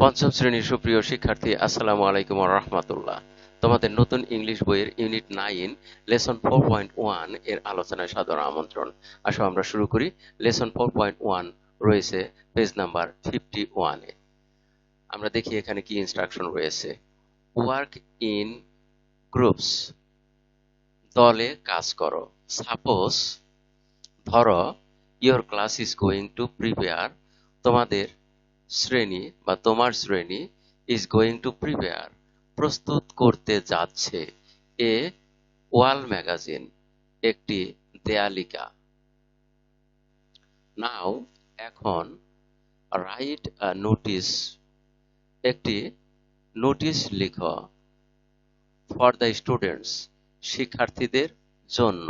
পঞ্চম শ্রেণীর সুপ্রিয় শিক্ষার্থী, আসসালামু আলাইকুম ওয়া রাহমাতুল্লাহ। তোমাদের নতুন ইংলিশ বইয়ের ইউনিট 9 লেসন 4.1 এর আলোচনায় সাদর আমন্ত্রণ। আসো আমরা শুরু করি। লেসন 4.1 রয়েছে পেজ নাম্বার 51 এ। আমরা দেখি এখানে কি ইনস্ট্রাকশন রয়েছে। ওয়ার্ক ইন গ্রুপস, দলে কাজ করো। সাপোজ, ধরো, your class is going to prepare, তোমাদের শ্রেণী বা তোমার শ্রেণী ইজ গোয়িং টু প্রিপেয়ার, প্রস্তুত করতে যাচ্ছে, এ ওয়াল ম্যাগাজিন, একটি দেয়ালিকা। নাও, এখন, রাইট আ নোটিশ, একটি নোটিশ লিখো, ফর দ্য স্টুডেন্টস, শিক্ষার্থীদের জন্য,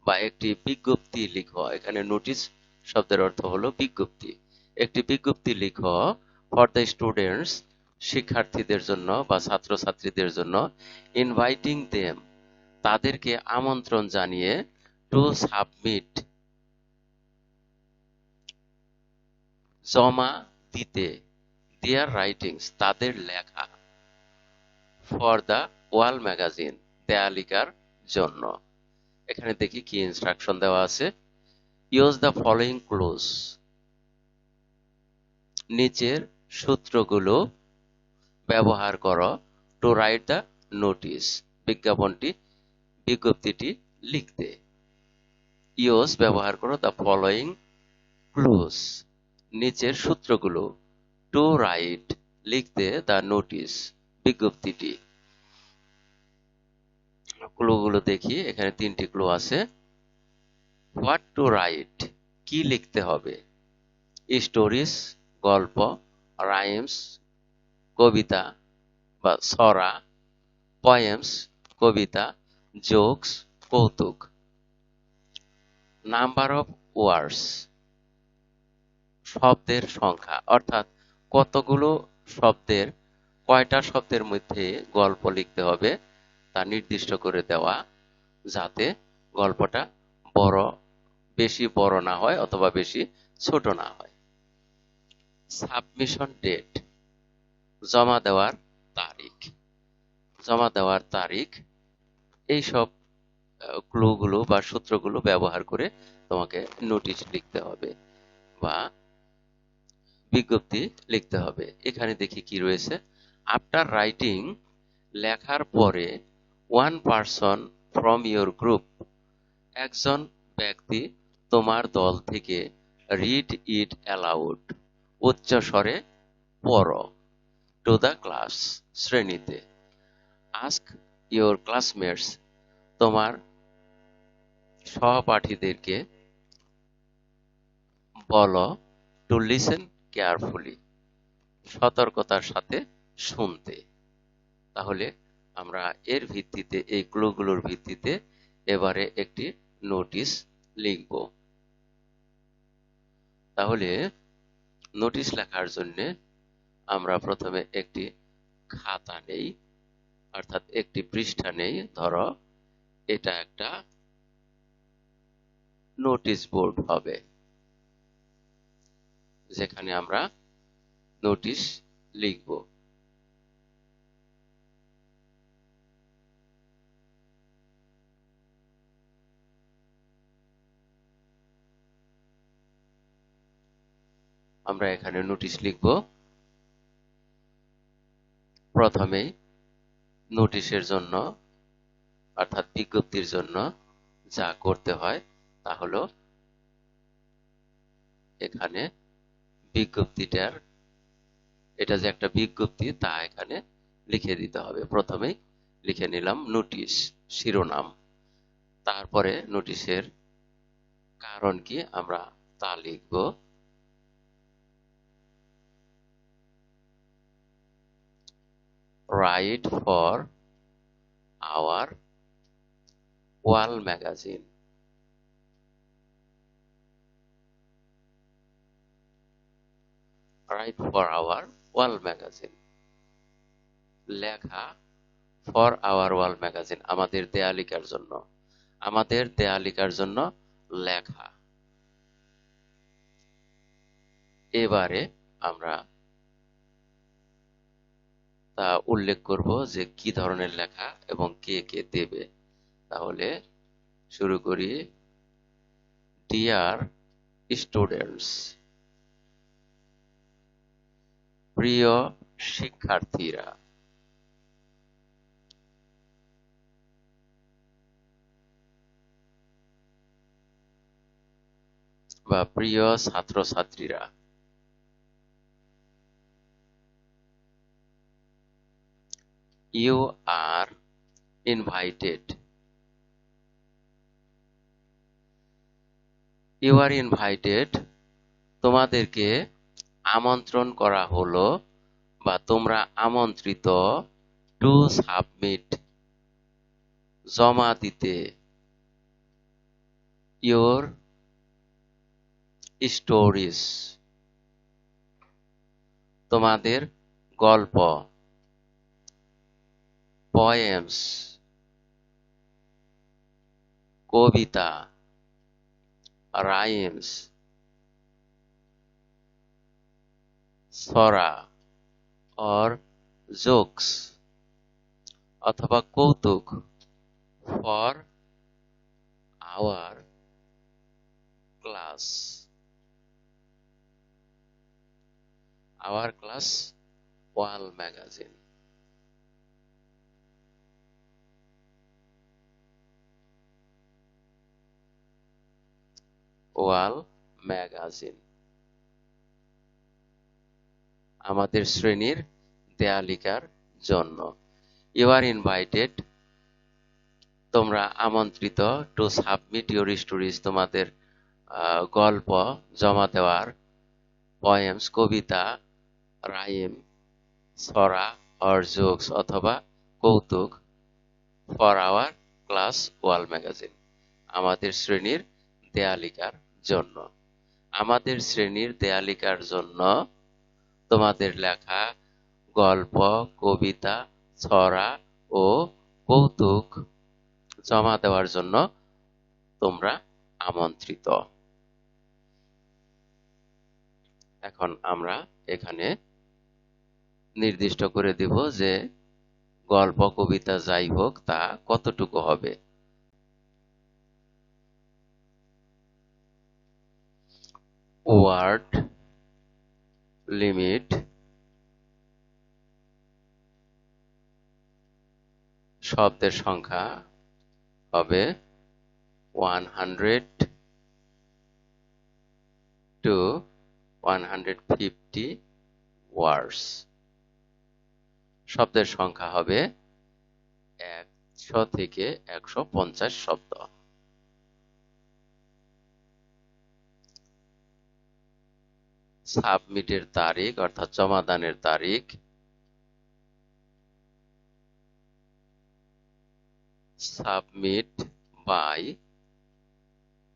বা একটি বিজ্ঞপ্তি লিখো। এখানে নোটিশ শব্দের অর্থ হলো বিজ্ঞপ্তি। একটি বিজ্ঞপ্তি লিখো, ফর দ্য স্টুডেন্টস, শিক্ষার্থীদের জন্য বা ছাত্রছাত্রীদের জন্য, ইনভাইটিং দেম, তাদেরকে আমন্ত্রণ জানিয়ে, টু সাবমিট, জমা দিতে, দেয়ার রাইটিংস, তাদের লেখা, ফর দ্য ওয়াল ম্যাগাজিন, দেয়ালিকার জন্য। এখানে দেখি কি ইনস্ট্রাকশন দেওয়া আছে। ইউজ দ্য ফলোইং ক্লুজ, নিচের সূত্রগুলো ব্যবহার করো, টু রাইট দ্য নোটিশ, বিজ্ঞপ্তিটি লিখতে। ইউজ ব্যবহার করো, দ্য ফলোইং ক্লুজ, নিচের সূত্রগুলো, টু রাইট লিখতে, দ্য নোটিশ, বিজ্ঞপ্তিটি। ক্লুগুলো দেখি, এখানে 3টি ক্লু আছে। হোয়াট টু রাইট, কি লিখতে হবে। স্টোরিজ, গল্প, রাইমস, কবিতা বা ছড়া, পয়েমস, কবিতা, জোকস, কৌতুক। নাম্বার অফ ওয়ার্ডস, শব্দের সংখ্যা, অর্থাৎ কতগুলো শব্দের, কয়টা শব্দের মধ্যে গল্প লিখতে হবে তা নির্দিষ্ট করে দেওয়া, যাতে গল্পটা বেশি বড় না হয় অথবা বেশি ছোট না হয়। সাবমিশন ডেট, জমা দেওয়ার তারিখ, জমা দেওয়ার তারিখ। এইসব ক্লুগুলো বা সূত্রগুলো ব্যবহার করে তোমাকে নোটিশ লিখতে হবে বা বিজ্ঞপ্তি লিখতে হবে। এখানে দেখি কি রয়েছে। আফটার রাইটিং, লেখার পরে, one person from your group, একজন ব্যক্তি তোমার দল থেকে, রিড ইট অ্যালাউড, উচ্চ স্বরে পড়ো, টু দ্য ক্লাস, শ্রেণীতে। আস্ক ইয়োর ক্লাসমেটস, তোমার সহপাঠীদেরকে বলো, টু লিসেন কেয়ারফুলি, সতর্কতার সাথে শুনতে। তাহলে আমরা এর ভিত্তিতে, এই ক্লুগুলোর ভিত্তিতে এবারে একটি নোটিশ লিখব। তাহলে নোটিশ লেখার জন্য আমরা প্রথমে একটি খাতা নেই, অর্থাৎ একটি পৃষ্ঠা নেই। ধরো এটা একটা নোটিশ বোর্ড হবে, যেখানে আমরা নোটিশ লিখব। আমরা এখানে নোটিশ লিখব। প্রথমেই নোটিশের জন্য, অর্থাৎ বিজ্ঞপ্তির জন্য যা করতে হয় তা হলো, এখানে বিজ্ঞপ্তিটার, এটা যে একটা বিজ্ঞপ্তি তা এখানে লিখে দিতে হবে। প্রথমেই লিখে নিলাম নোটিশ শিরোনাম, তারপরে নোটিশের কারণ কি আমরা তা লিখব। Right for our wall magazine, right for our wall magazine, লেখা, ফর আওয়ার ওয়াল ম্যাগাজিন, আমাদের দেয়ালিকার জন্য, আমাদের দেয়ালিকার জন্য লেখা। এবারে আমরা তা উল্লেখ করব যে কি ধরনের লেখা এবং কে কে দেবে। তাহলে শুরু করি। ডিয়ার স্টুডেন্টস, প্রিয় শিক্ষার্থীরা, বা প্রিয় ছাত্রছাত্রীরা, you are invited, you are invited, তোমাদেরকে আমন্ত্রণ করা হলো বা তোমরা আমন্ত্রিত, টু সাবমিট, জমা দিতে, ইয়োর স্টোরিজ, তোমাদের গল্প, পোয়েমস, কবিতা, রাইমস, ছড়া অর জোকস অথবা কৌতুক, for our class, our class wall magazine. Wall magazine আমাদের শ্রেণীর দেয়ালিকার জন্য। ইউ আর ইনভাইটেড, তোমরা আমন্ত্রিত, টু সাবমিট ইউর স্টোরিজ, তোমাদের গল্প জমা দেওয়ার, পোয়েমস কবিতা, রাইম ছড়া অর জোকস অথবা কৌতুক, for our class wall magazine, আমাদের শ্রেণীর দেয়ালিকার জন্য। আমাদের শ্রেণীর দেয়ালিকার জন্য তোমাদের লেখা গল্প, কবিতা, ছড়া ও কৌতুক জমা দেওয়ার জন্য তোমরা আমন্ত্রিত। এখন আমরা এখানে নির্দিষ্ট করে দিব যে গল্প কবিতা যাই হোক তা কতটুকু হবে। ওয়ার্ড লিমিট শব্দের সংখ্যা হবে 100 to 150 ওয়ার্ডস। শব্দের সংখ্যা হবে 100 থেকে 150 শব্দ। সাবমিটের তারিখ অর্থাৎ জমাদানের তারিখ সাবমিট বাই,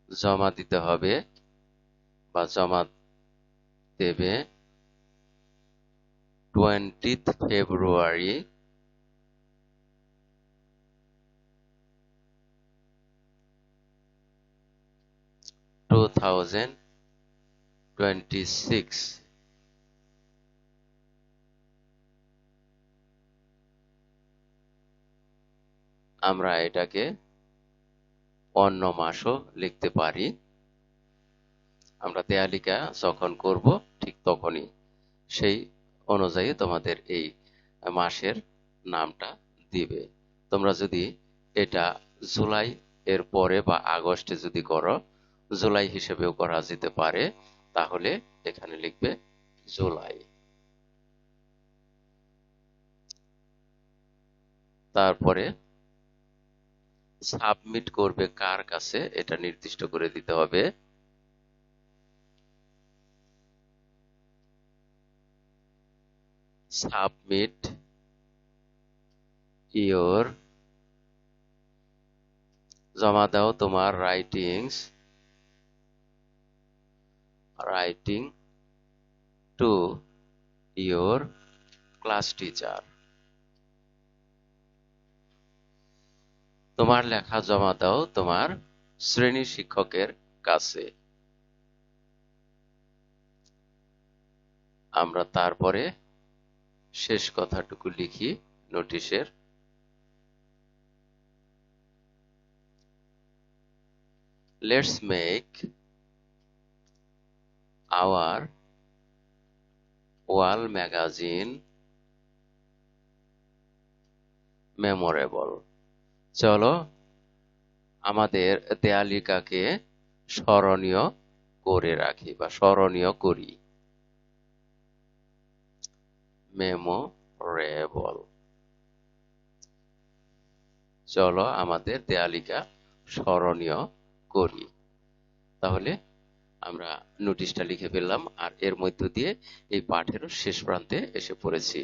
জমা দিতে হবে বা জমা দেবে 20th February 2026। আমরা এটাকে অন্য মাসও লিখতে পারি। আমরা দেয়ালিকা যখন করব ঠিক তখনই সেই অনুযায়ী তোমাদের এই মাসের নামটা দিবে। তোমরা যদি এটা জুলাই এর পরে বা আগস্টে যদি করো, জুলাই হিসেবেও করা যেতে পারে, তাহলে এখানে লিখবে জুলাই। তারপরে সাবমিট করবে কার কাছে এটা নির্দিষ্ট করে দিতে হবে। সাবমিট ইওর, জমা দাও তোমার writing to your class teacher, তোমার লেখা জমা দাও তোমার শ্রেণী শিক্ষকের কাছে। আমরা তারপরে শেষ কথাটুকু লিখি নোটিশের। Let's make our wall magazine memorable. চলো আমাদের দেয়ালিকাকে স্মরণীয় করে রাখি বা স্মরণীয় করি। মেমোরেবল। চলো আমাদের দেয়ালিকা স্মরণীয় করি। তাহলে আমরা নোটিশটা লিখে ফেললাম আর এর মধ্য দিয়ে এই পাঠেরও শেষ প্রান্তে এসে পড়েছি।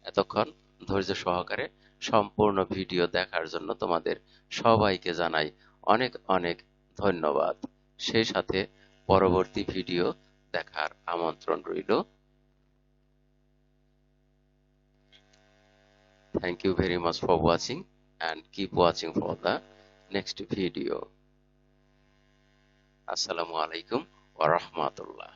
এতক্ষণ ধৈর্য সহকারে সম্পূর্ণ ভিডিও দেখার জন্য তোমাদের সবাইকে জানাই অনেক অনেক ধন্যবাদ। সেই সাথে পরবর্তী ভিডিও দেখার আমন্ত্রণ রইল। Thank you very much for watching and keep watching for the next video. Assalamu alaikum wa rahmatullah.